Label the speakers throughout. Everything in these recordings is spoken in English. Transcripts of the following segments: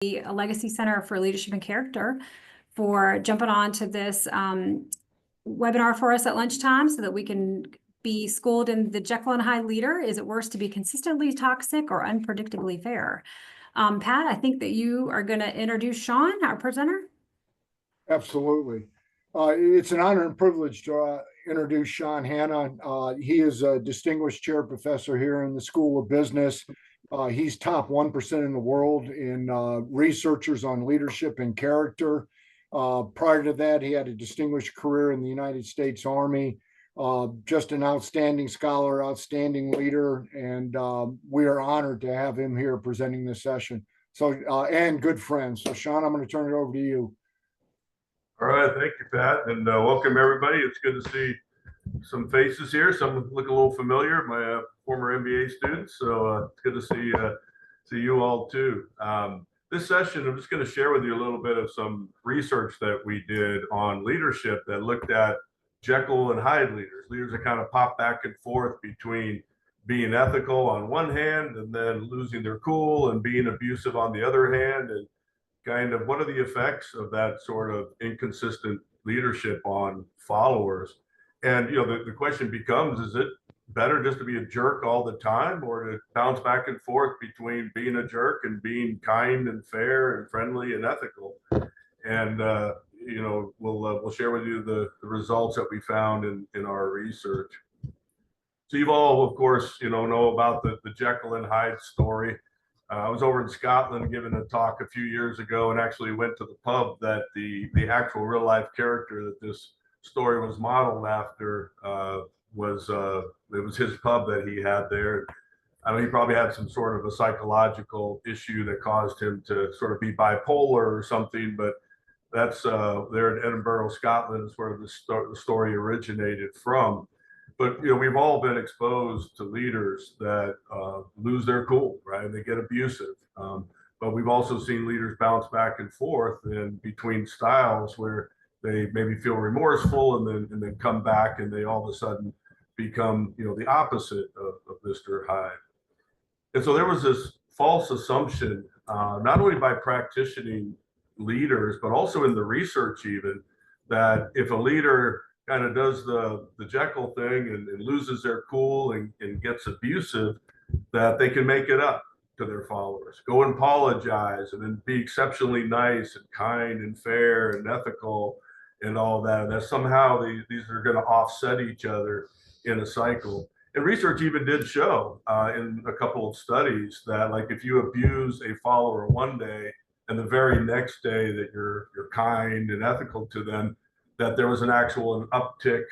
Speaker 1: the Allegacy Center for Leadership and Character for jumping on to this webinar for us at lunchtime so that we can be schooled in the Jekyll and Hyde leader. Is it worse to be consistently toxic or unpredictably fair? Pat, I think that you are going to introduce Sean, our presenter.
Speaker 2: Absolutely. It's an honor and privilege to introduce Sean Hanna. He is a distinguished chair professor here in the School of Business. He's top 1% in the world in researchers on leadership and character. Prior to that, he had a distinguished career in the United States Army. Just an outstanding scholar, outstanding leader, and we are honored to have him here presenting this session. So, and good friends. So, Sean, I'm going to turn it over to you.
Speaker 3: All right, thank you, Pat, and welcome everybody. It's good to see some faces here. Some look a little familiar, my former MBA students. So it's good to see you all too. This session, I'm just going to share with you a little bit of some research that we did on leadership that looked at Jekyll and Hyde leaders that kind of pop back and forth between being ethical on one hand and then losing their cool and being abusive on the other hand, and kind of what are the effects of that sort of inconsistent leadership on followers. And the question becomes, is it better just to be a jerk all the time, or to bounce back and forth between being a jerk and being kind and fair and friendly and ethical? And we'll share with you the results that we found in our research. So you've all, of course, know about the Jekyll and Hyde story. I was over in Scotland giving a talk a few years ago, and actually went to the pub that the actual real life character that this story was modeled after it was his pub that he had there. I know he probably had some sort of a psychological issue that caused him to sort of be bipolar or something, but that's there in Edinburgh, Scotland is where the story originated from. But we've all been exposed to leaders that lose their cool, right? They get abusive. But we've also seen leaders bounce back and forth in between styles where they maybe feel remorseful and then come back, and they all of a sudden become the opposite of Mr. Hyde. And so there was this false assumption, not only by practicing leaders, but also in the research even, that if a leader kind of does the Jekyll thing and loses their cool and gets abusive, that they can make it up to their followers, go and apologize, and then be exceptionally nice and kind and fair and ethical and all that. And that somehow these are going to offset each other in a cycle. And research even did show in a couple of studies that, like, if you abuse a follower one day and the very next day that you're kind and ethical to them, that there was an uptick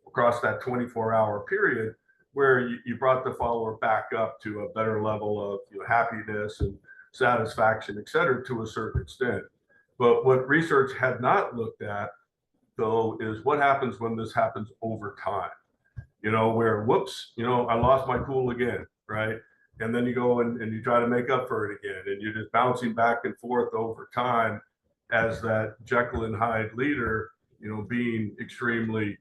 Speaker 3: across that 24-hour period where you brought the follower back up to a better level of happiness and satisfaction, et cetera, to a certain extent. But what research had not looked at, though, is what happens when this happens over time, where, whoops, I lost my cool again, right? And then you go and you try to make up for it again, and you're just bouncing back and forth over time as that Jekyll and Hyde leader, being extremely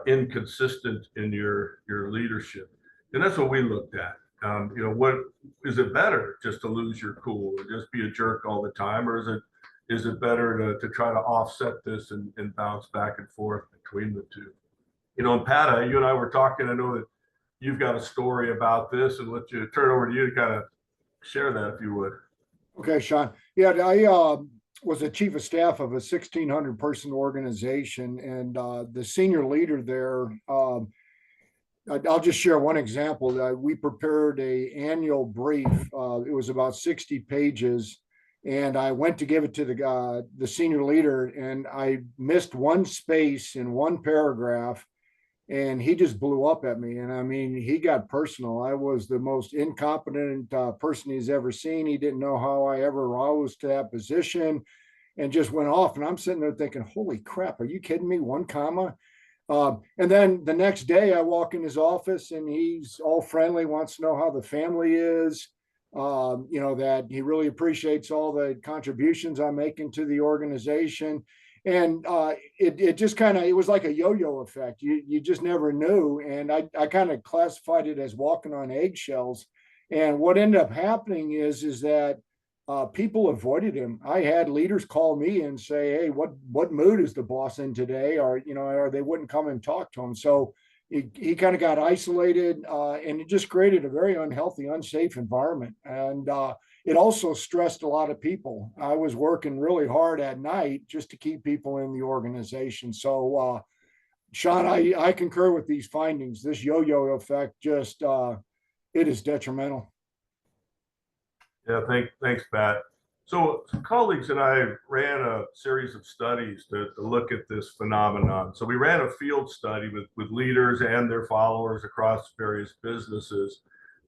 Speaker 3: inconsistent in your leadership. And that's what we looked at. What is it better just to lose your cool or just be a jerk all the time, or is it better to try to offset this and bounce back and forth between the two? And Pat, you and I were talking. I know that you've got a story about this, and let you turn it over to you to kind of share that, if you would.
Speaker 2: Okay, Sean. Yeah, I was a chief of staff of a 1,600 person organization, and the senior leader there, I'll just share one example. We prepared an annual brief. It was about 60 pages, and I went to give it to the senior leader, and I missed one space in one paragraph, and he just blew up at me. And I mean, he got personal. I was the most incompetent person he's ever seen. He didn't know how I ever rose to that position, and just went off. And I'm sitting there thinking, holy crap, are you kidding me? One comma. And then the next day I walk in his office, and he's all friendly, wants to know how the family is, that he really appreciates all the contributions I'm making to the organization. And it just kind of, it was like a yo-yo effect. You just never knew. And I kind of classified it as walking on eggshells. And what ended up happening is that people avoided him. I had leaders call me and say, "Hey, what mood is the boss in today?" Or they wouldn't come and talk to him. So he kind of got isolated, and it just created a very unhealthy, unsafe environment. And it also stressed a lot of people. I was working really hard at night just to keep people in the organization. So, Sean, I concur with these findings. This yo-yo effect just it is detrimental.
Speaker 3: Yeah, thanks, Pat. So some colleagues and I ran a series of studies to look at this phenomenon. So we ran a field study with leaders and their followers across various businesses,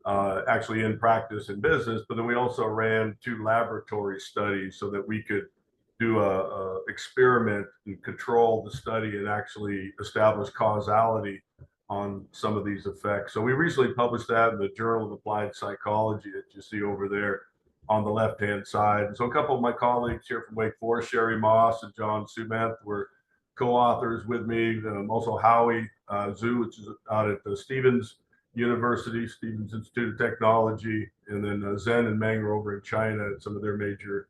Speaker 3: actually in practice and business, but then we also ran 2 laboratory studies so that we could do a experiment and control the study and actually establish causality on some of these effects. So we recently published that in the Journal of Applied Psychology that you see over there on the left-hand side. And so a couple of my colleagues here from Wake Forest, Sherry Moss and John Sumanth, were co-authors with me. Also Howie Zhu, which is out at the Stevens University, Stevens Institute of Technology, and then Zen and Meng are over in China at some of their major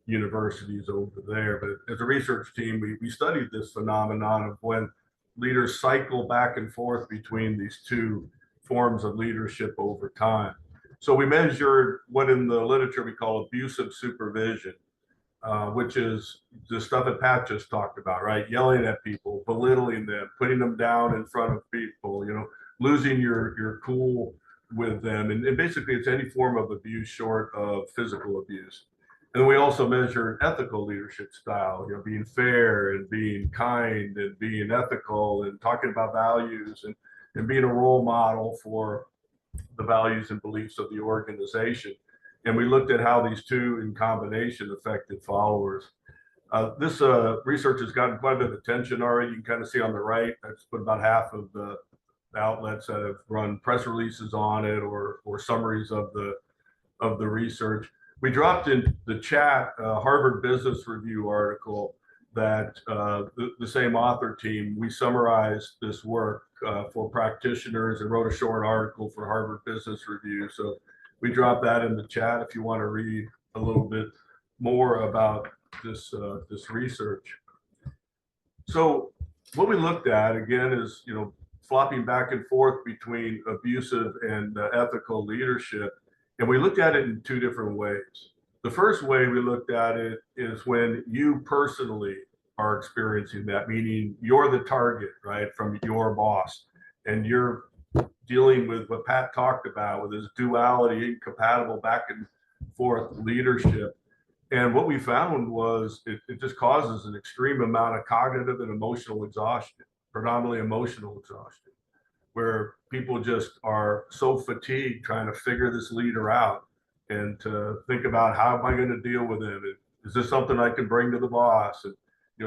Speaker 3: universities over there. But as a research team, we studied this phenomenon of when leaders cycle back and forth between these 2 forms of leadership over time. So we measured what in the literature we call abusive supervision, which is the stuff that Pat just talked about, right? Yelling at people, belittling them, putting them down in front of people, losing your cool with them. And basically it's any form of abuse short of physical abuse. And we also measure ethical leadership style, being fair and being kind and being ethical and talking about values and being a role model for the values and beliefs of the organization. And we looked at how these 2 in combination affected followers. This research has gotten quite a bit of attention already. You can kind of see on the right, that's put about half of the outlets that have run press releases on it or summaries of the research. We dropped in the chat a Harvard Business Review article that the same author team, we summarized this work for practitioners and wrote a short article for Harvard Business Review. So we dropped that in the chat if you want to read a little bit more about this research. So what we looked at again is, flopping back and forth between abusive and ethical leadership. And we looked at it in 2 different ways. The first way we looked at it is when you personally are experiencing that, meaning you're the target, right, from your boss, and you're dealing with what Pat talked about with this duality, incompatible back and forth leadership. And what we found was it just causes an extreme amount of cognitive and emotional exhaustion, predominantly emotional exhaustion, where people just are so fatigued trying to figure this leader out and to think about how am I going to deal with him? Is this something I can bring to the boss? And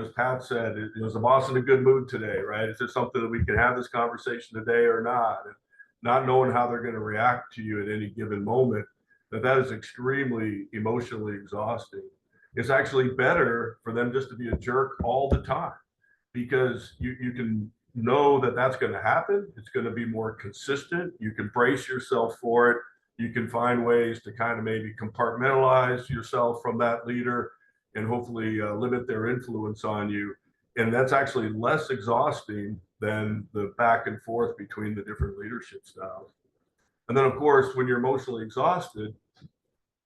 Speaker 3: as Pat said, is the boss in a good mood today, right? Is it something that we can have this conversation today or not? And not knowing how they're going to react to you at any given moment, that is extremely emotionally exhausting. It's actually better for them just to be a jerk all the time, because you can know that that's going to happen. It's going to be more consistent. You can brace yourself for it. You can find ways to kind of maybe compartmentalize yourself from that leader and hopefully limit their influence on you. And that's actually less exhausting than the back and forth between the different leadership styles. And then, of course, when you're emotionally exhausted,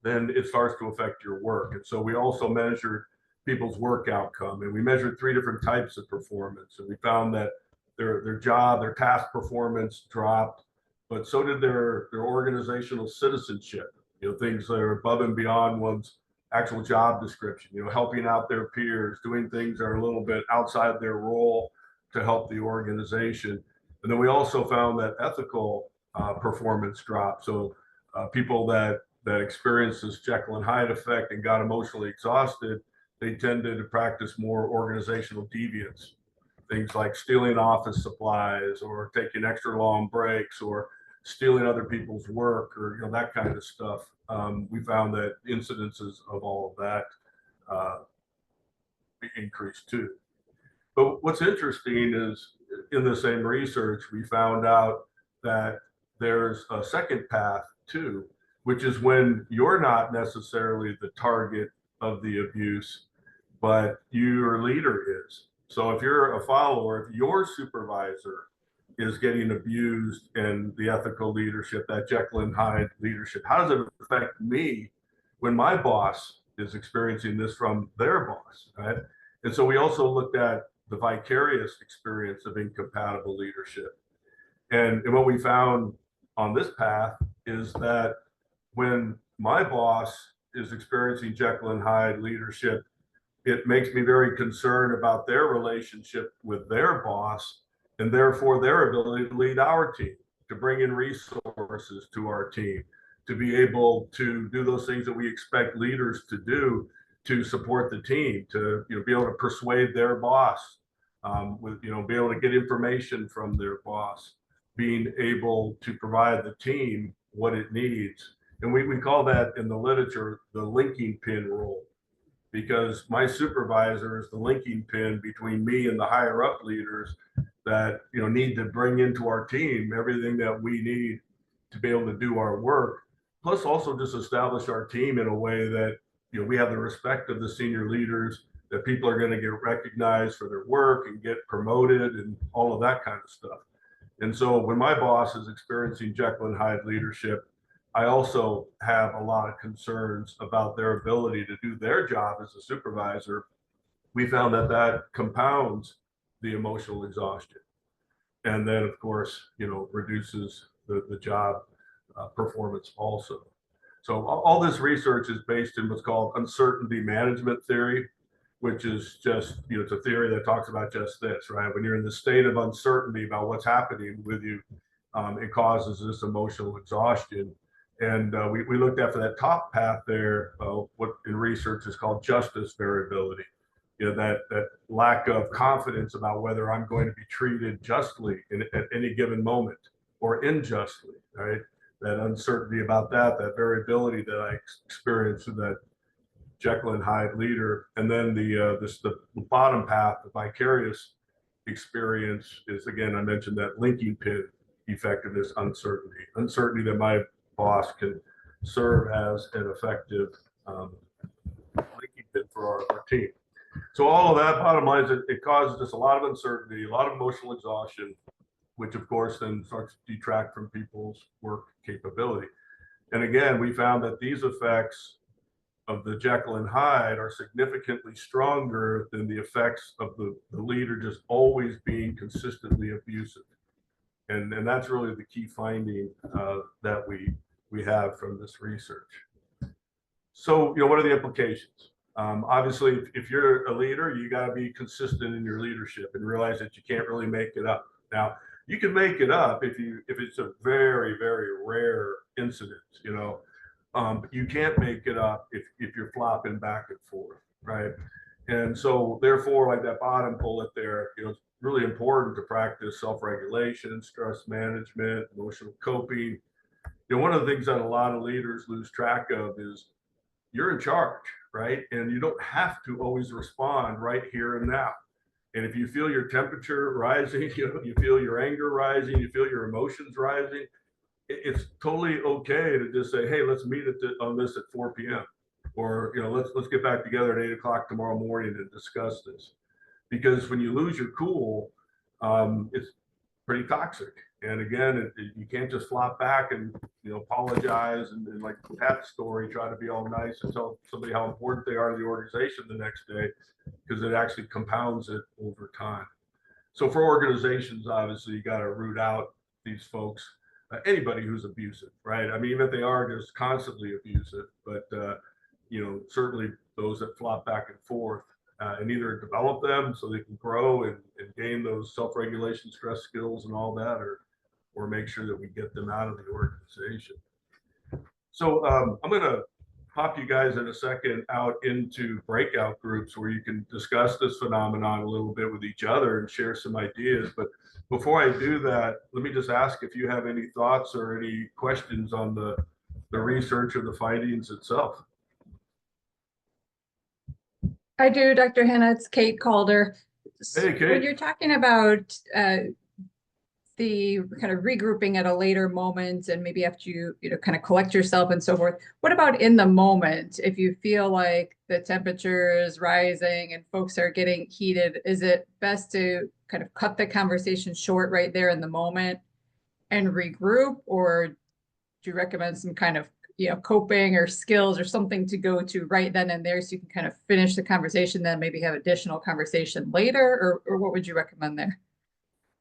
Speaker 3: then it starts to affect your work. And so we also measured people's work outcome, and we measured 3 different types of performance. And we found that their job, their task performance dropped, but so did their organizational citizenship, things that are above and beyond one's actual job description, helping out their peers, doing things that are a little bit outside their role to help the organization. And then we also found that ethical performance dropped. So people that experienced this Jekyll and Hyde effect and got emotionally exhausted, they tended to practice more organizational deviance, things like stealing office supplies or taking extra long breaks or stealing other people's work or that kind of stuff. We found that incidences of all of that increased too. But what's interesting is in the same research, we found out that there's a second path too. which is when you're not necessarily the target of the abuse, but your leader is. So if you're a follower, if your supervisor is getting abused in the ethical leadership, that Jekyll and Hyde leadership, how does it affect me when my boss is experiencing this from their boss, right? And so we also looked at the vicarious experience of incompatible leadership. And what we found on this path is that when my boss is experiencing Jekyll and Hyde leadership, it makes me very concerned about their relationship with their boss and therefore their ability to lead our team, to bring in resources to our team, to be able to do those things that we expect leaders to do to support the team, to be able to persuade their boss, be able to get information from their boss, being able to provide the team what it needs. And we call that in the literature the linking pin role, because my supervisor is the linking pin between me and the higher up leaders that need to bring into our team everything that we need to be able to do our work, plus also just establish our team in a way that we have the respect of the senior leaders, that people are going to get recognized for their work and get promoted and all of that kind of stuff. And so when my boss is experiencing Jekyll and Hyde leadership, I also have a lot of concerns about their ability to do their job as a supervisor. We found that that compounds the emotional exhaustion. And then, of course, reduces the job performance also. So all this research is based in what's called uncertainty management theory, which is just, it's a theory that talks about just this, right? When you're in the state of uncertainty about what's happening with you, it causes this emotional exhaustion. And we looked at, for that top path there, what in research is called justice variability. That lack of confidence about whether I'm going to be treated justly at any given moment or unjustly, right? That uncertainty about that variability that I experienced with that Jekyll and Hyde leader. And then the bottom path, the vicarious experience is, again, I mentioned that linking pin effectiveness, uncertainty that my boss can serve as an effective linking pin for our team. So all of that, bottom line is it causes us a lot of uncertainty, a lot of emotional exhaustion, which of course then starts to detract from people's work capability. And again, we found that these effects of the Jekyll and Hyde are significantly stronger than the effects of the leader just always being consistently abusive. And that's really the key finding that we have from this research. So, what are the implications? Obviously, if you're a leader, you got to be consistent in your leadership and realize that you can't really make it up. Now, you can make it up if it's a very, very rare incident, but you can't make it up if you're flopping back and forth, right? And so, therefore, like that bottom bullet there, it's really important to practice self-regulation, stress management, emotional coping. One of the things that a lot of leaders lose track of is you're in charge, right? And you don't have to always respond right here and now. And if you feel your temperature rising, you feel your anger rising, you feel your emotions rising, it's totally okay to just say, hey, let's meet on this at 4 p.m. Or, let's get back together at 8 o'clock tomorrow morning to discuss this. Because when you lose your cool, it's pretty toxic. And again, you can't just flop back and apologize and like Pat's story, try to be all nice and tell somebody how important they are to the organization the next day, because it actually compounds it over time. So for organizations, obviously, you got to root out these folks, anybody who's abusive, right? I mean, even if they are just constantly abusive, but certainly those that flop back and forth. And either develop them so they can grow and gain those self-regulation, stress skills and all that, or make sure that we get them out of the organization. So I'm going to pop you guys in a second out into breakout groups where you can discuss this phenomenon a little bit with each other and share some ideas. But before I do that, let me just ask if you have any thoughts or any questions on the research or the findings itself.
Speaker 4: I do, Dr. Hanna. It's Kate Calder.
Speaker 3: Hey, Kate.
Speaker 4: When you're talking about the kind of regrouping at a later moment and maybe after you kind of collect yourself and so forth. What about in the moment? If you feel like the temperature is rising and folks are getting heated, is it best to kind of cut the conversation short right there in the moment and regroup? Or do you recommend some kind of coping or skills or something to go to right then and there so you can kind of finish the conversation, then maybe have additional conversation later? Or what would you recommend there?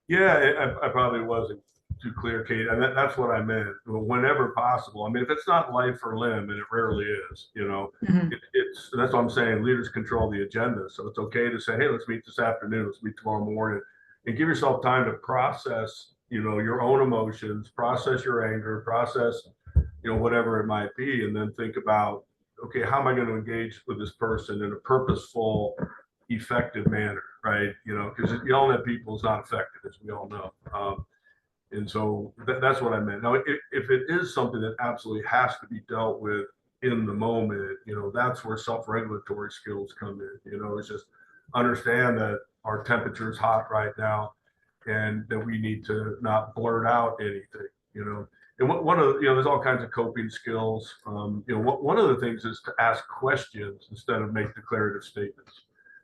Speaker 3: Yeah, I probably wasn't too clear, Kate. And that's what I meant. Whenever possible. I mean, if it's not life or limb, and it rarely is,
Speaker 4: Mhm.
Speaker 3: that's what I'm saying. Leaders control the agenda. So it's okay to say, hey, let's meet this afternoon, let's meet tomorrow morning, and give yourself time to process, your own emotions, process your anger, process, whatever it might be, and then think about, okay, how am I going to engage with this person in a purposeful, effective manner, right? Because yelling at people is not effective, as we all know. And so that's what I meant. Now, if it is something that absolutely has to be dealt with in the moment, that's where self-regulatory skills come in. It's just understand that our temperature is hot right now and that we need to not blurt out anything. And one of there's all kinds of coping skills. One of the things is to ask questions instead of make declarative statements,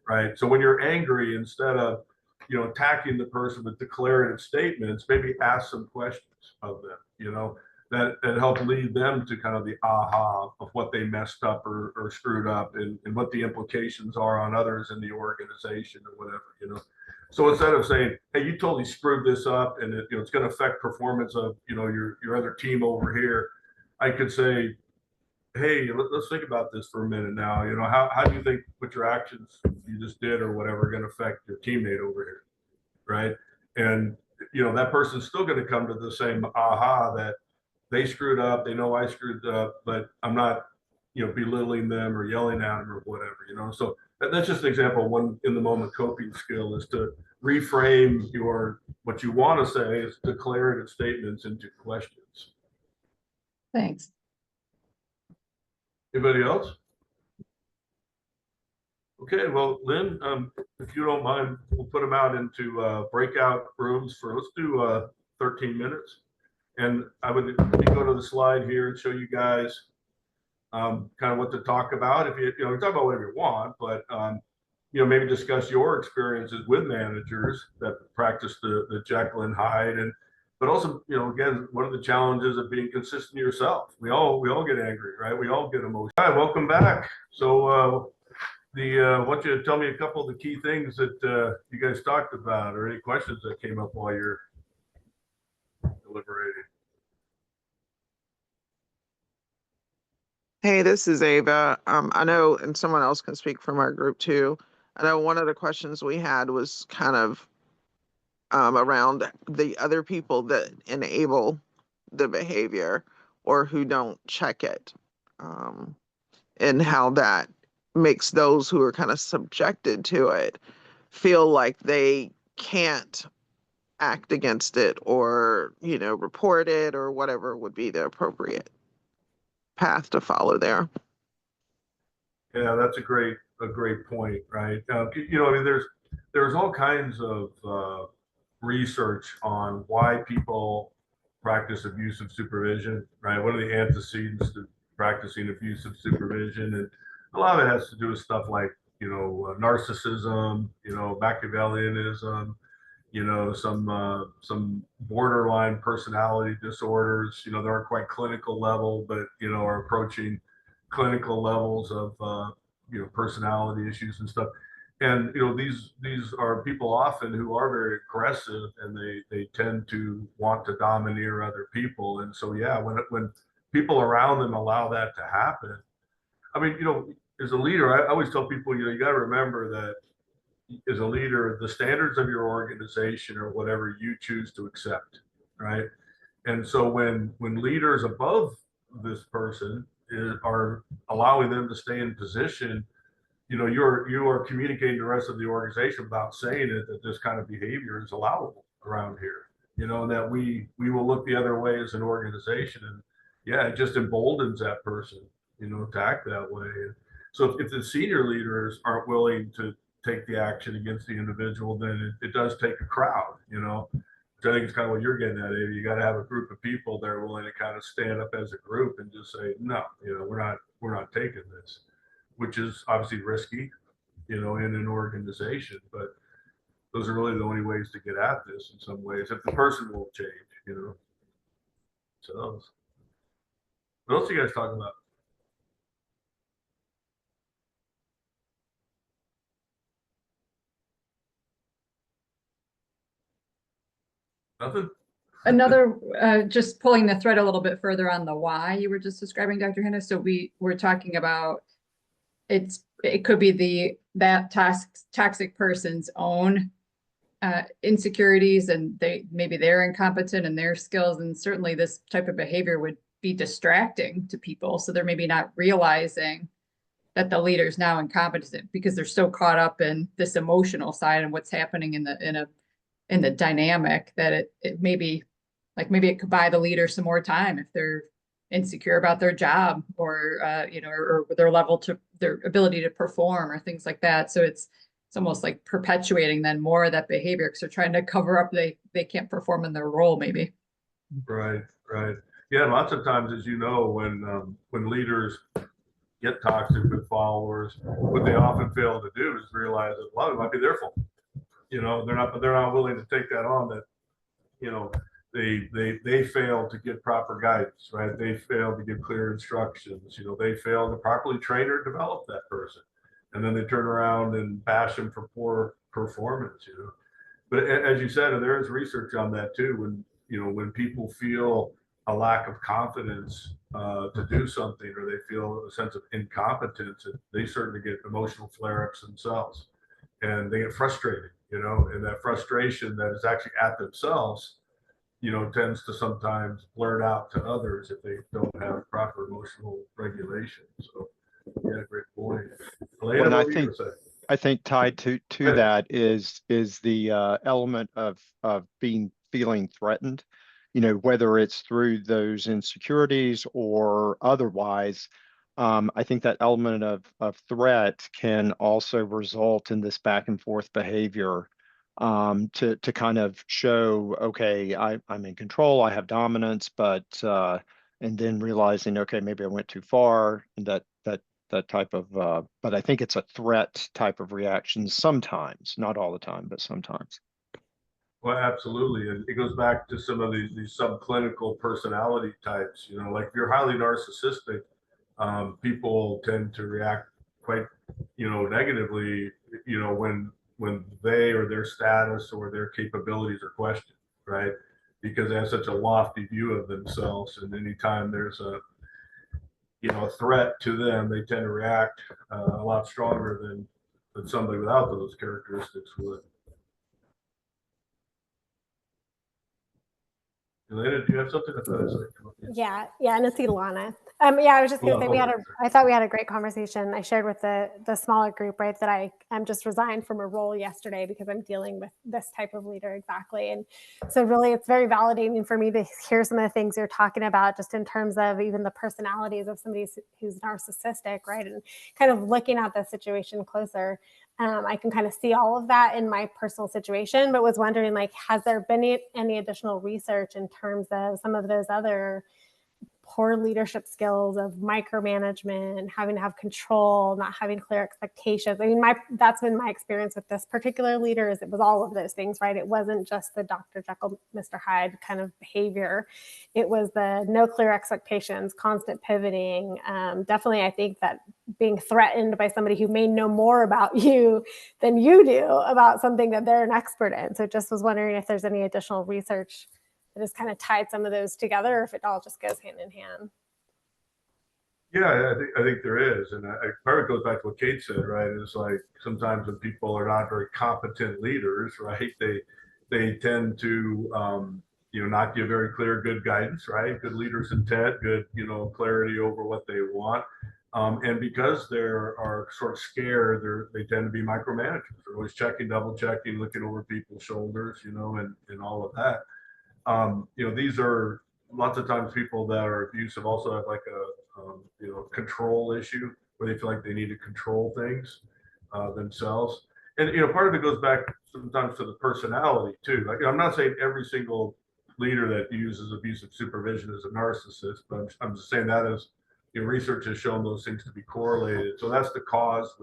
Speaker 3: right? So when you're angry, instead of attacking the person with declarative statements, maybe ask some questions of them, that help lead them to kind of the aha of what they messed up or screwed up and what the implications are on others in the organization or whatever. So instead of saying, hey, you totally screwed this up and it's going to affect performance of, your other team over here, I could say, hey, let's think about this for a minute now. How do you think with your actions you just did or whatever are going to affect your teammate over here, right? And that person's still going to come to the same aha that they screwed up. They know I screwed up, but I'm not, belittling them or yelling at them or whatever. So that's just an example. One in the moment coping skill is to reframe what you want to say as declarative statements into questions.
Speaker 4: Thanks.
Speaker 3: Anybody else? Okay, well, Lynn, if you don't mind, we'll put them out into breakout rooms let's do 13 minutes. And let me go to the slide here and show you guys kind of what to talk about. If you talk about whatever you want, but maybe discuss your experiences with managers that practice the Jekyll and Hyde, but also, again, what are the challenges of being consistent yourself? We all get angry, right? We all get emotional. Hi, welcome back. So why don't you tell me a couple of the key things that you guys talked about, or any questions that came up while you're deliberating?
Speaker 5: Hey, this is Ava. I know, and someone else can speak from our group too. I know one of the questions we had was kind of around the other people that enable the behavior or who don't check it, and how that makes those who are kind of subjected to it feel like they can't act against it or, report it or whatever would be the appropriate path to follow there.
Speaker 3: Yeah, that's a great point, right? I mean, there's all kinds of research on why people practice abusive supervision, right? What are the antecedents to practicing abusive supervision? And a lot of it has to do with stuff like, narcissism, Machiavellianism, some borderline personality disorders, that aren't quite clinical level, but, are approaching clinical levels of, personality issues and stuff. And, these are people often who are very aggressive and they tend to want to domineer other people. And so, yeah, when people around them allow that to happen, I mean, as a leader, I always tell people, you got to remember that as a leader, the standards of your organization are whatever you choose to accept, right? And so when leaders above this person are allowing them to stay in position, you are communicating to the rest of the organization without saying it that this kind of behavior is allowable around here, and that we will look the other way as an organization. And yeah, it just emboldens that person, to act that way. And so if the senior leaders aren't willing to take the action against the individual, then it does take a crowd, which I think is kind of what you're getting at, Amy. You got to have a group of people that are willing to kind of stand up as a group and just say, no, we're not taking this, which is obviously risky, in an organization, but those are really the only ways to get at this in some ways, if the person will change, So what else are you guys talking about? Nothing?
Speaker 4: Another, just pulling the thread a little bit further on the why you were just describing, Dr. Hannah. So we were talking about it could be that toxic person's own insecurities, and maybe they're incompetent in their skills, and certainly this type of behavior would be distracting to people. So they're maybe not realizing that the leader's now incompetent because they're so caught up in this emotional side and what's happening in the dynamic that it maybe it could buy the leader some more time if they're insecure about their job or or their level to their ability to perform or things like that. So it's almost like perpetuating then more of that behavior because they're trying to cover up they can't perform in their role maybe.
Speaker 3: Right. Yeah, lots of times, as you know, when leaders get toxic with followers, what they often fail to do is realize that a lot of it might be their fault. They're not willing to take that on, that they fail to give proper guidance, right? They fail to give clear instructions. They fail to properly train or develop that person, and then they turn around and bash them for poor performance. But as you said, and there is research on that too. When people feel a lack of confidence to do something, or they feel a sense of incompetence, they certainly get emotional flare-ups themselves, and they get frustrated. And that frustration that is actually at themselves, tends to sometimes blurt out to others if they don't have proper emotional regulation. So, yeah, great point. Elena,
Speaker 6: Well, I think tied to that is the element of feeling threatened, whether it's through those insecurities or otherwise. I think that element of threat can also result in this back and forth behavior, to kind of show, okay, I'm in control, I have dominance, but and then realizing, okay, maybe I went too far, and that type of but I think it's a threat type of reaction sometimes, not all the time, but sometimes.
Speaker 3: Well, absolutely. And it goes back to some of these subclinical personality types, like if you're highly narcissistic, people tend to react quite, negatively, when they or their status or their capabilities are questioned, right? Because they have such a lofty view of themselves. And anytime there's a threat to them, they tend to react a lot stronger than somebody without those characteristics would. Elena, do you have something to say?
Speaker 7: Yeah, and it's Ilana. I was just gonna say I thought we had a great conversation. I shared with the smaller group, right, that I'm just resigned from a role yesterday because I'm dealing with this type of leader exactly. And so really it's very validating for me to hear some of the things you're talking about, just in terms of even the personalities of somebody who's narcissistic, right? And kind of looking at the situation closer. I can kind of see all of that in my personal situation, but was wondering, has there been any additional research in terms of some of those other poor leadership skills of micromanagement, having to have control, not having clear expectations? I mean, that's been my experience with this particular leader, is it was all of those things, right? It wasn't just the Dr. Jekyll, Mr. Hyde kind of behavior. It was the no clear expectations, constant pivoting. Definitely, I think that being threatened by somebody who may know more about you than you do about something that they're an expert in. So just was wondering if there's any additional research that has kind of tied some of those together, or if it all just goes hand in hand.
Speaker 3: Yeah, I think there is. And part of it goes back to what Kate said, right? It's like sometimes when people are not very competent leaders, right, they tend to not give very clear, good guidance, right? Good leaders' intent, good, clarity over what they want. And because they are sort of scared, they tend to be micromanagers. They're always checking, double checking, looking over people's shoulders, and all of that. These are lots of times people that are abusive also have like a control issue, where they feel like they need to control things themselves. And, part of it goes back sometimes to the personality too. Like, I'm not saying every single leader that uses abusive supervision is a narcissist, but I'm just saying that as, research has shown those things to be correlated. So that's the cause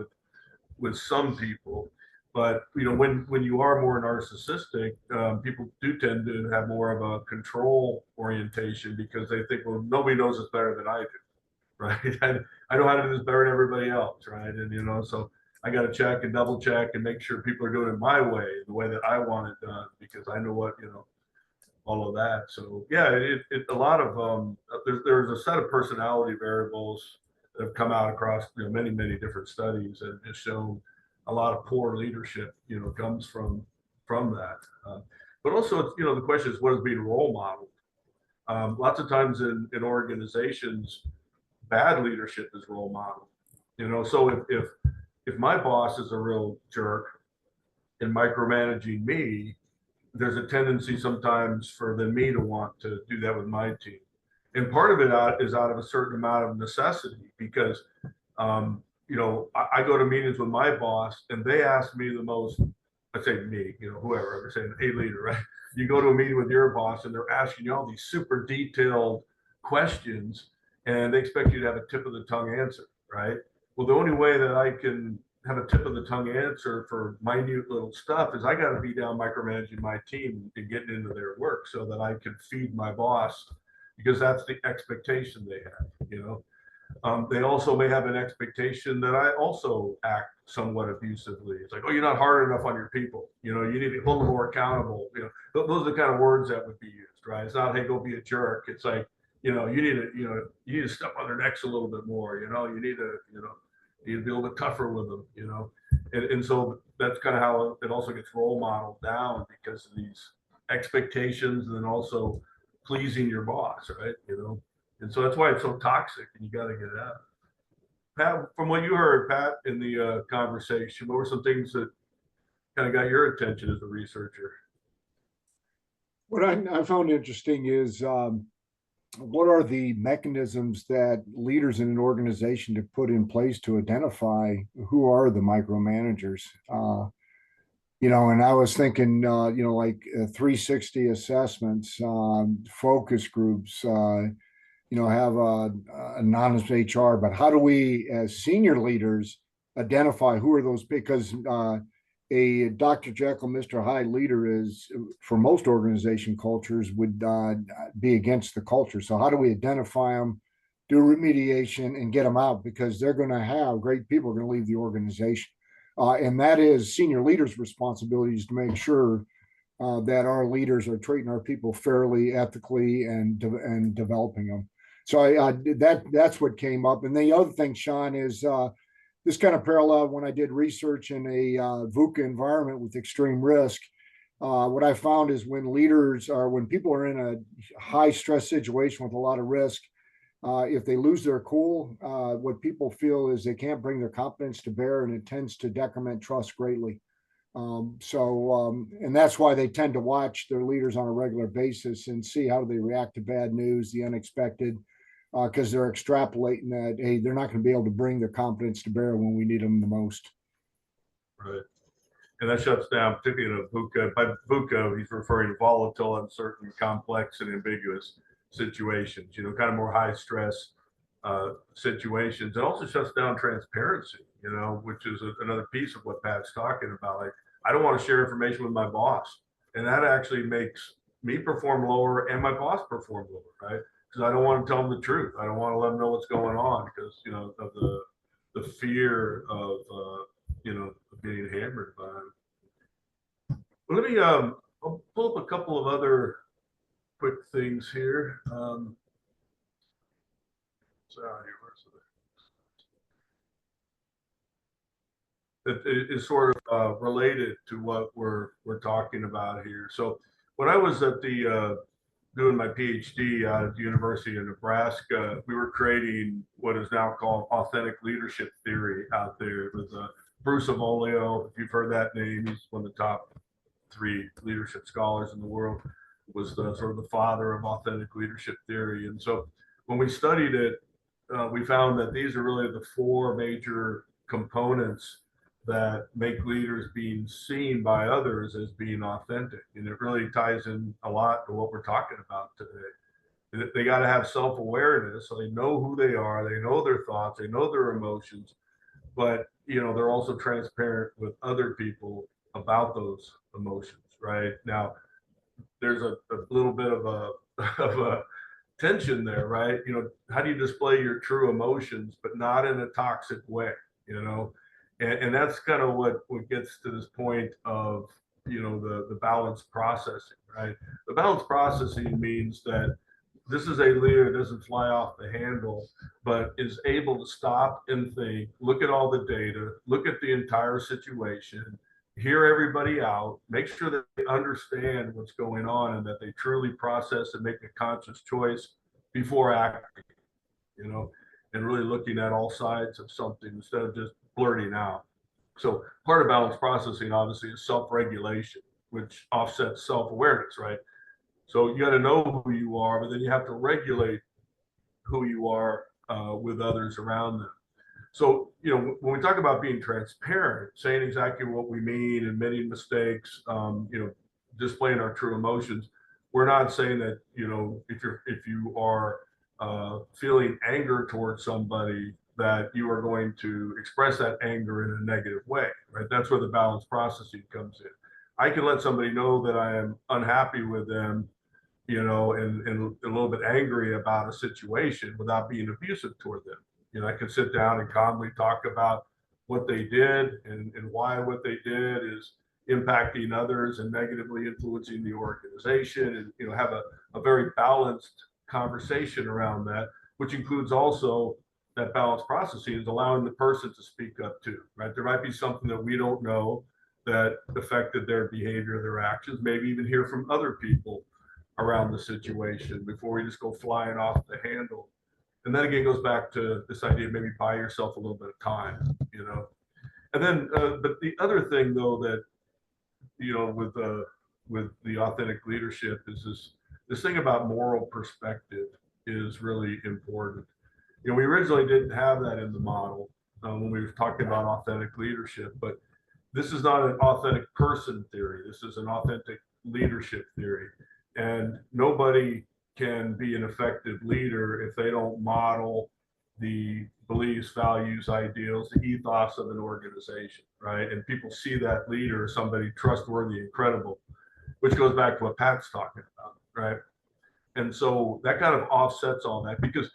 Speaker 3: with some people. But, when you are more narcissistic, people do tend to have more of a control orientation because they think, well, nobody knows this better than I do, right? I know how to do this better than everybody else, right? And, so I got to check and double check and make sure people are doing it my way, the way that I want it done, because I know what, all of that. So yeah, a lot of there's a set of personality variables that have come out across many different studies and has shown a lot of poor leadership comes from that. But also it's, the question is, what is being role modeled? Lots of times in organizations, bad leadership is role modeled. So if my boss is a real jerk and micromanaging me, there's a tendency sometimes for me to want to do that with my team. And part of it is out of a certain amount of necessity because, I go to meetings with my boss and they ask me the most, I say me, whoever, I'm saying a leader, right? You go to a meeting with your boss and they're asking you all these super detailed questions and they expect you to have a tip of the tongue answer, right? Well, the only way that I can have a tip of the tongue answer for minute little stuff is I got to be down micromanaging my team and getting into their work so that I can feed my boss, because that's the expectation they have. They also may have an expectation that I also act somewhat abusively. It's like, oh, you're not hard enough on your people. You need to hold them more accountable. Those are the kind of words that would be used, right? It's not, hey, go be a jerk. It's like, you need to step on their necks a little bit more. You need to, you be a little bit tougher with them, and so that's kind of how it also gets role modeled down because of these expectations and then also pleasing your boss, right? And so that's why it's so toxic and you got to get it out. Pat, from what you heard, Pat, in the conversation, what were some things that kind of got your attention as a researcher?
Speaker 2: What I found interesting is what are the mechanisms that leaders in an organization to put in place to identify who are the micromanagers? And I was thinking, like 360 assessments, focus groups, have a anonymous HR, but how do we as senior leaders identify who are those? Because a Dr. Jekyll, Mr. Hyde leader is, for most organization cultures, would be against the culture. So how do we identify them, do remediation, and get them out? Because they're going to have great people are going to leave the organization. And that is senior leaders' responsibilities to make sure that our leaders are treating our people fairly, ethically, and developing them. So that's what came up. And the other thing, Sean, is this kind of parallel when I did research in a VUCA environment with extreme risk. What I found is when people are in a high stress situation with a lot of risk, if they lose their cool, what people feel is they can't bring their competence to bear, and it tends to decrement trust greatly. And that's why they tend to watch their leaders on a regular basis and see how they react to bad news, the unexpected, because they're extrapolating that, hey, they're not going to be able to bring their competence to bear when we need them the most.
Speaker 3: Right. And that shuts down, particularly in a VUCA. By VUCA, he's referring to volatile, uncertain, complex, and ambiguous situations, kind of more high stress situations. It also shuts down transparency, which is another piece of what Pat's talking about. Like, I don't want to share information with my boss. And that actually makes me perform lower and my boss perform lower, right? Because I don't want to tell them the truth. I don't want to let them know what's going on because, of the fear of, being hammered by them. Well, let me I'll pull up a couple of other quick things here. That is sort of related to what we're talking about here. So when I was at the doing my PhD at the University of Nebraska, we were creating what is now called authentic leadership theory out there. It was Bruce Avolio, if you've heard that name, he's one of the top 3 leadership scholars in the world, was the sort of the father of authentic leadership theory. And so when we studied it, we found that these are really the 4 major components that make leaders being seen by others as being authentic. And it really ties in a lot to what we're talking about today. They got to have self-awareness, so they know who they are, they know their thoughts, they know their emotions, but they're also transparent with other people about those emotions. Right now, there's a little bit of a tension there, right? How do you display your true emotions, but not in a toxic way, and that's kind of what gets to this point of, the balanced processing, right? The balanced processing means that this is a leader that doesn't fly off the handle, but is able to stop and think, look at all the data, look at the entire situation, hear everybody out, make sure that they understand what's going on and that they truly process and make a conscious choice before acting, and really looking at all sides of something instead of just blurting out. So part of balanced processing obviously is self-regulation, which offsets self-awareness, right? So you got to know who you are, but then you have to regulate who you are with others around them. So, when we talk about being transparent, saying exactly what we mean, admitting mistakes, displaying our true emotions, we're not saying that, if you are feeling anger towards somebody, that you are going to express that anger in a negative way, right? That's where the balanced processing comes in. I can let somebody know that I am unhappy with them, and a little bit angry about a situation without being abusive toward them. I could sit down and calmly talk about what they did and why what they did is impacting others and negatively influencing the organization, and have a very balanced conversation around that, which includes also that balanced processing is allowing the person to speak up too, right? There might be something that we don't know that affected their behavior, their actions, maybe even hear from other people around the situation before we just go flying off the handle. And then again, goes back to this idea of maybe buy yourself a little bit of time, And then, but the other thing though that, with the authentic leadership is this thing about moral perspective is really important. We originally didn't have that in the model when we were talking about authentic leadership, but this is not an authentic person theory. This is an authentic leadership theory. And nobody can be an effective leader if they don't model the beliefs, values, ideals, the ethos of an organization, right? And people see that leader as somebody trustworthy and credible, which goes back to what Pat's talking about, right? And so that kind of offsets all that because,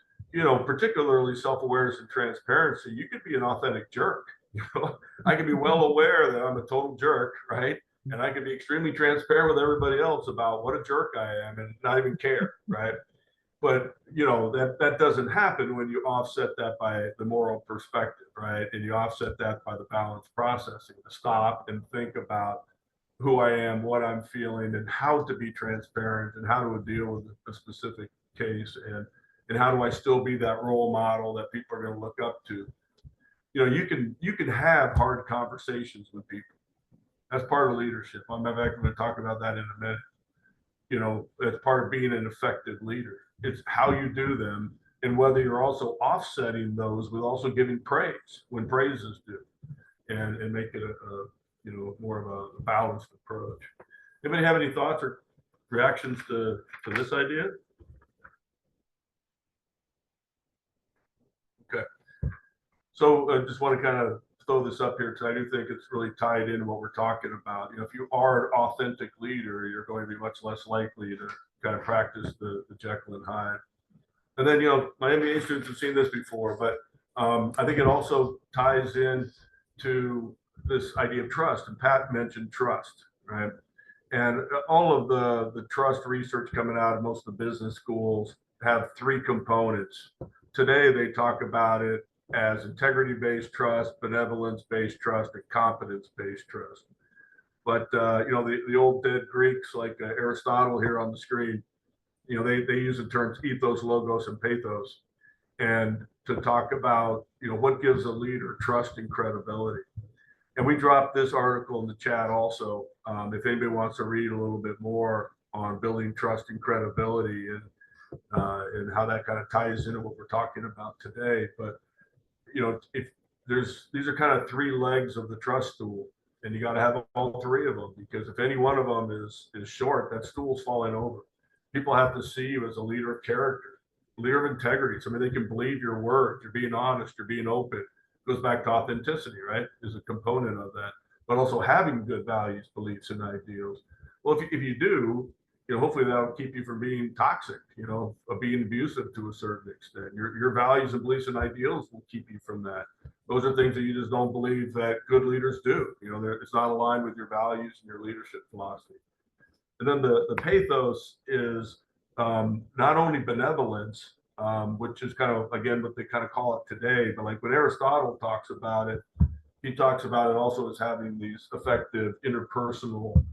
Speaker 3: particularly self-awareness and transparency, you could be an authentic jerk. I can be well aware that I'm a total jerk, right? And I can be extremely transparent with everybody else about what a jerk I am and not even care, right? But that doesn't happen when you offset that by the moral perspective, right? And you offset that by the balanced processing, to stop and think about who I am, what I'm feeling, and how to be transparent and how to deal with a specific case, and how do I still be that role model that people are going to look up to. You can have hard conversations with people. That's part of leadership. I'm going to talk about that in a minute. That's part of being an effective leader. It's how you do them and whether you're also offsetting those with also giving praise when praise is due, and make it a more of a balanced approach. Anybody have any thoughts or reactions to this idea? Okay. So I just want to kind of throw this up here because I do think it's really tied into what we're talking about. If you are an authentic leader, you're going to be much less likely to kind of practice the Jekyll and Hyde. And then, my MBA students have seen this before, but I think it also ties in to this idea of trust. And Pat mentioned trust, right? And all of the trust research coming out of most of the business schools have three components. Today, they talk about it as integrity-based trust, benevolence-based trust, and competence-based trust. But the old dead Greeks like Aristotle here on the screen, they use the terms ethos, logos, and pathos, and to talk about what gives a leader trust and credibility. And we dropped this article in the chat also, if anybody wants to read a little bit more on building trust and credibility and how that kind of ties into what we're talking about today. But if these are kind of three legs of the trust stool, and you got to have all three of them, because if any one of them is short, that stool's falling over. People have to see you as a leader of character, leader of integrity. Somebody they can believe your words. You're being honest. You're being open. It goes back to authenticity, right? Is a component of that, but also having good values, beliefs, and ideals. Well, if you do, hopefully that'll keep you from being toxic, of being abusive to a certain extent. Your values and beliefs and ideals will keep you from that. Those are things that you just don't believe that good leaders do. It's not aligned with your values and your leadership philosophy. And then the pathos is not only benevolence, which is kind of, again, what they kind of call it today, but like when Aristotle talks about it, he talks about it also as having these effective interpersonal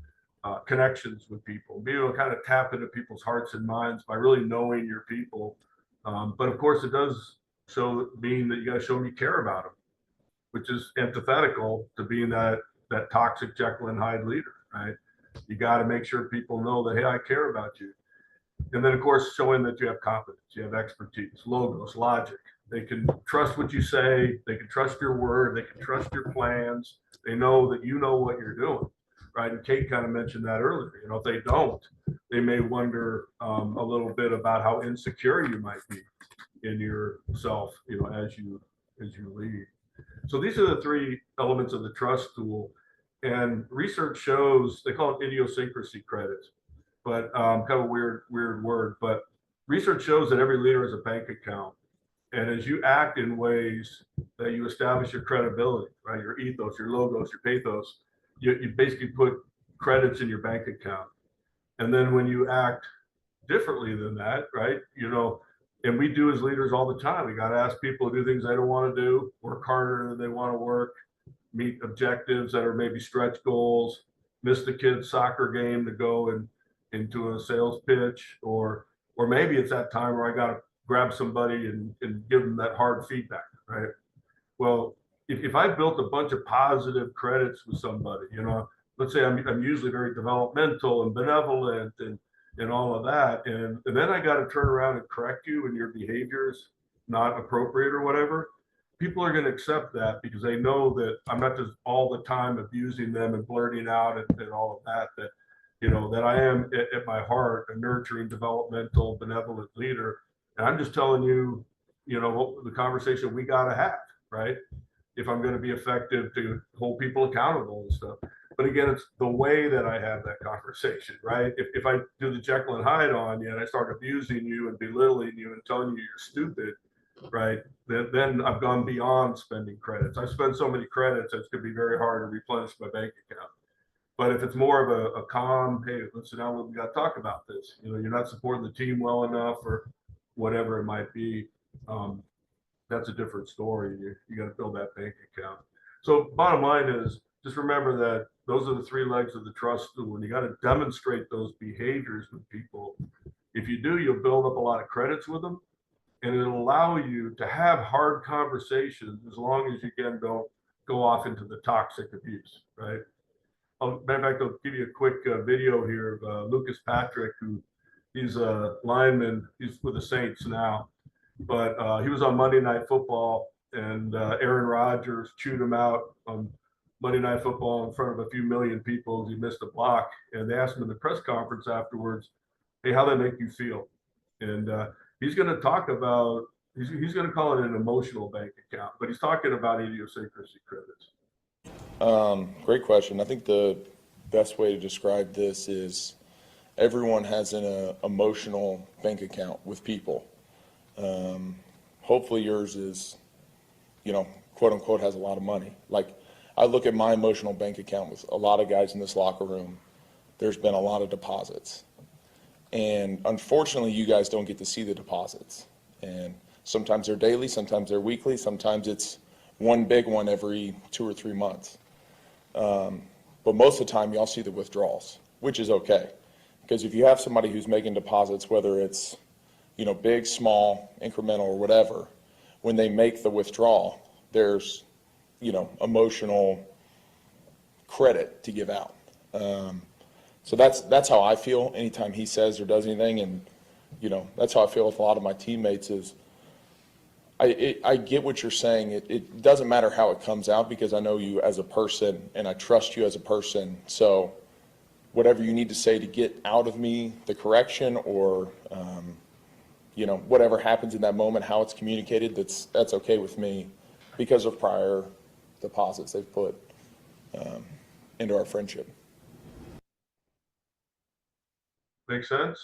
Speaker 3: connections with people, be able to kind of tap into people's hearts and minds by really knowing your people. But of course, it does mean that you got to show them you care about them, which is antithetical to being that toxic Jekyll and Hyde leader, right? You got to make sure people know that, hey, I care about you. And then, of course, showing that you have competence, you have expertise, logos, logic. They can trust what you say. They can trust your word. They can trust your plans. They know that you know what you're doing, right? And Kate kind of mentioned that earlier. If they don't, they may wonder a little bit about how insecure you might be in yourself, as you lead. So these are the three elements of the trust tool. And research shows, they call it idiosyncrasy credits, but kind of a weird word. But research shows that every leader has a bank account. And as you act in ways that you establish your credibility, right? Your ethos, your logos, your pathos, you basically put credits in your bank account. And then when you act differently than that, right? And we do as leaders all the time. We got to ask people to do things they don't want to do, work harder than they want to work, meet objectives that are maybe stretch goals, miss the kid's soccer game to go into a sales pitch, or maybe it's that time where I got to grab somebody and give them that hard feedback, right? Well, if I built a bunch of positive credits with somebody, let's say I'm usually very developmental and benevolent and all of that, and then I got to turn around and correct you when your behavior is not appropriate or whatever, people are going to accept that because they know that I'm not just all the time abusing them and blurting out and all of that, that I am at my heart a nurturing, developmental, benevolent leader. And I'm just telling you, the conversation we got to have, right? If I'm going to be effective to hold people accountable and stuff. But again, it's the way that I have that conversation, right? If I do the Jekyll and Hyde on you and I start abusing you and belittling you and telling you you're stupid, right? Then I've gone beyond spending credits. I spend so many credits, it's going to be very hard to replenish my bank account. But if it's more of a calm, hey, let's sit down, we got to talk about this. You're not supporting the team well enough or whatever it might be. That's a different story. You got to build that bank account. So bottom line is just remember that those are the three legs of the trust stool, and you got to demonstrate those behaviors with people. If you do, you'll build up a lot of credits with them, and it'll allow you to have hard conversations as long as you again don't go off into the toxic abuse, right? Matter of fact, I'll give you a quick video here of Lucas Patrick, he's a lineman. He's with the Saints now, but he was on Monday Night Football, and Aaron Rodgers chewed him out on Monday Night Football in front of a few million people as he missed a block. And they asked him in the press conference afterwards, hey, how'd that make you feel? And he's going to talk about, he's going to call it an emotional bank account, but he's talking about idiosyncrasy credits.
Speaker 8: Great question. I think the best way to describe this is everyone has an emotional bank account with people. Hopefully yours is, quote unquote, has a lot of money. Like I look at my emotional bank account with a lot of guys in this locker room. There's been a lot of deposits. And unfortunately, you guys don't get to see the deposits. And sometimes they're daily, sometimes they're weekly, sometimes it's one big one every 2 or 3 months. But most of the time, y'all see the withdrawals, which is okay. Because if you have somebody who's making deposits, whether it's, big, small, incremental, or whatever, when they make the withdrawal, there's, emotional credit to give out. So that's how I feel anytime he says or does anything. And, that's how I feel with a lot of my teammates is I get what you're saying. It doesn't matter how it comes out because I know you as a person and I trust you as a person. So whatever you need to say to get out of me the correction or, you know, whatever happens in that moment, how it's communicated, that's okay with me because of prior deposits they've put into our friendship.
Speaker 3: Make sense?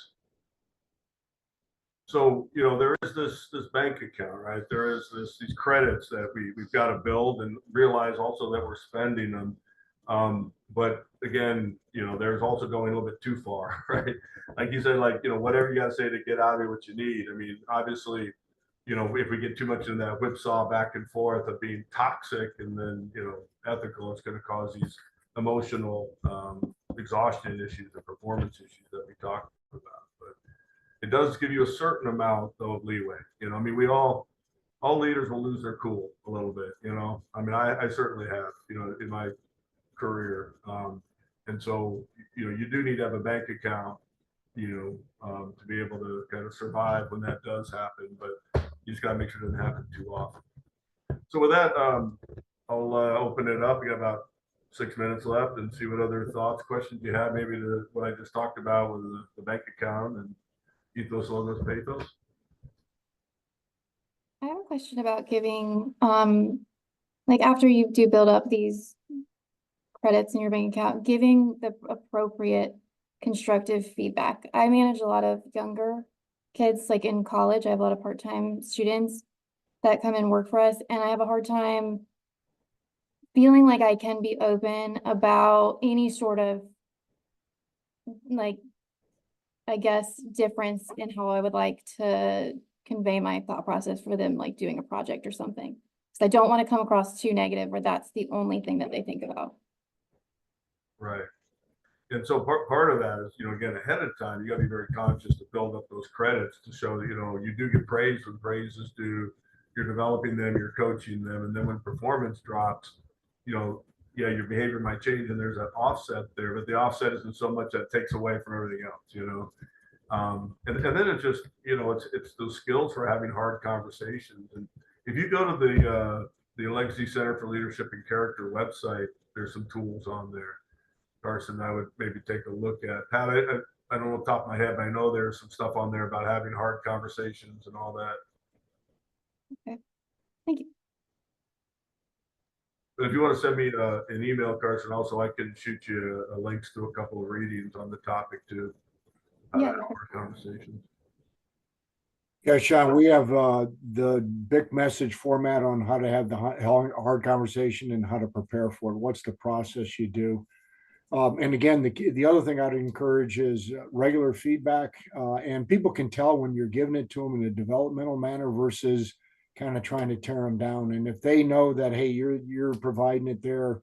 Speaker 3: So, you know, there is this bank account, right? There is these credits that we've got to build and realize also that we're spending them. But again, you know, there's also going a little bit too far, right? Like you said, like, you know, whatever you got to say to get out of here what you need. I mean, obviously, you know, if we get too much in that whipsaw back and forth of being toxic and then, you know, ethical, it's going to cause these emotional exhaustion issues and performance issues that we talked about. But it does give you a certain amount of leeway. You know, I mean, all leaders will lose their cool a little bit, you know. I mean, I certainly have, you know, in my career. And so, you know, you do need to have a bank account, you know, to be able to kind of survive when that does happen, but you just got to make sure it doesn't happen too often. So with that, I'll open it up. We got about 6 minutes left and see what other thoughts, questions you have, maybe to what I just talked about with the bank account and ethos, logos, pathos.
Speaker 9: I have a question about giving, like after you do build up these credits in your bank account, giving the appropriate constructive feedback. I manage a lot of younger kids, like in college. I have a lot of part-time students that come and work for us, and I have a hard time feeling like I can be open about any sort of, like, I guess, difference in how I would like to convey my thought process for them, like doing a project or something. Because I don't want to come across too negative where that's the only thing that they think about.
Speaker 3: Right. And so part of that is, you know, again, ahead of time, you got to be very conscious to build up those credits to show that, you know, you do get praise when praise is due, you're developing them, you're coaching them. And then when performance drops, you know, yeah, your behavior might change and there's an offset there, but the offset isn't so much that takes away from everything else, you know. And then it's just, you know, it's those skills for having hard conversations. And if you go to the Allegacy Center for Leadership and Character website, there's some tools on there, Carson, I would maybe take a look at. Pat, I don't know off the top of my head, but I know there's some stuff on there about having hard conversations and all that.
Speaker 9: Okay, thank you.
Speaker 3: But if you want to send me an email, Carson, also I can shoot you links to a couple of readings on the topic too.
Speaker 9: Yeah.
Speaker 3: Hard conversations.
Speaker 2: Yeah, Sean, we have the big message format on how to have the hard conversation and how to prepare for it. What's the process you do? And again, the other thing I'd encourage is regular feedback. And people can tell when you're giving it to them in a developmental manner versus kind of trying to tear them down. And if they know that, hey, you're providing it there,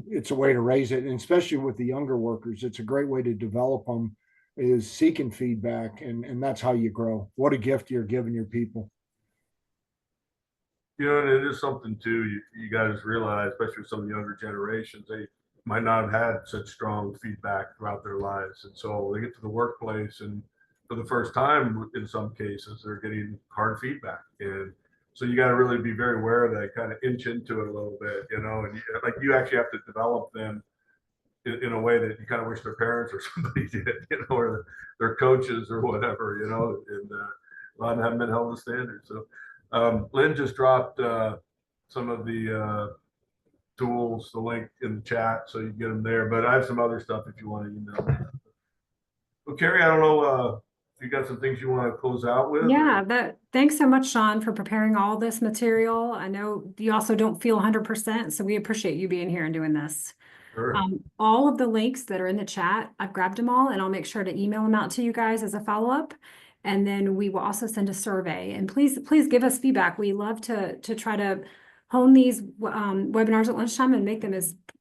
Speaker 2: it's a way to raise it. And especially with the younger workers, it's a great way to develop them, is seeking feedback. And that's how you grow. What a gift you're giving your people.
Speaker 3: You know, and it is something too, you guys realize, especially with some of the younger generations, they might not have had such strong feedback throughout their lives. And so they get to the workplace and for the first time, in some cases, they're getting hard feedback. And so you got to really be very aware of that, kind of inch into it a little bit, you know, and you actually have to develop them in a way that you kind of wish their parents or somebody did, you know, or their coaches or whatever, you know, and a lot of them haven't been held to standards. So Lynn just dropped some of the tools, the link in the chat, so you can get them there. But I have some other stuff if you want to email me. Well, Carrie, I don't know if you got some things you want to close out with.
Speaker 1: Yeah, thanks so much, Sean, for preparing all this material. I know you also don't feel 100%, so we appreciate you being here and doing this.
Speaker 3: Sure.
Speaker 1: All of the links that are in the chat, I've grabbed them all and I'll make sure to email them out to you guys as a follow-up. And then we will also send a survey, and please give us feedback. We love to try to hone these webinars at lunchtime and make them as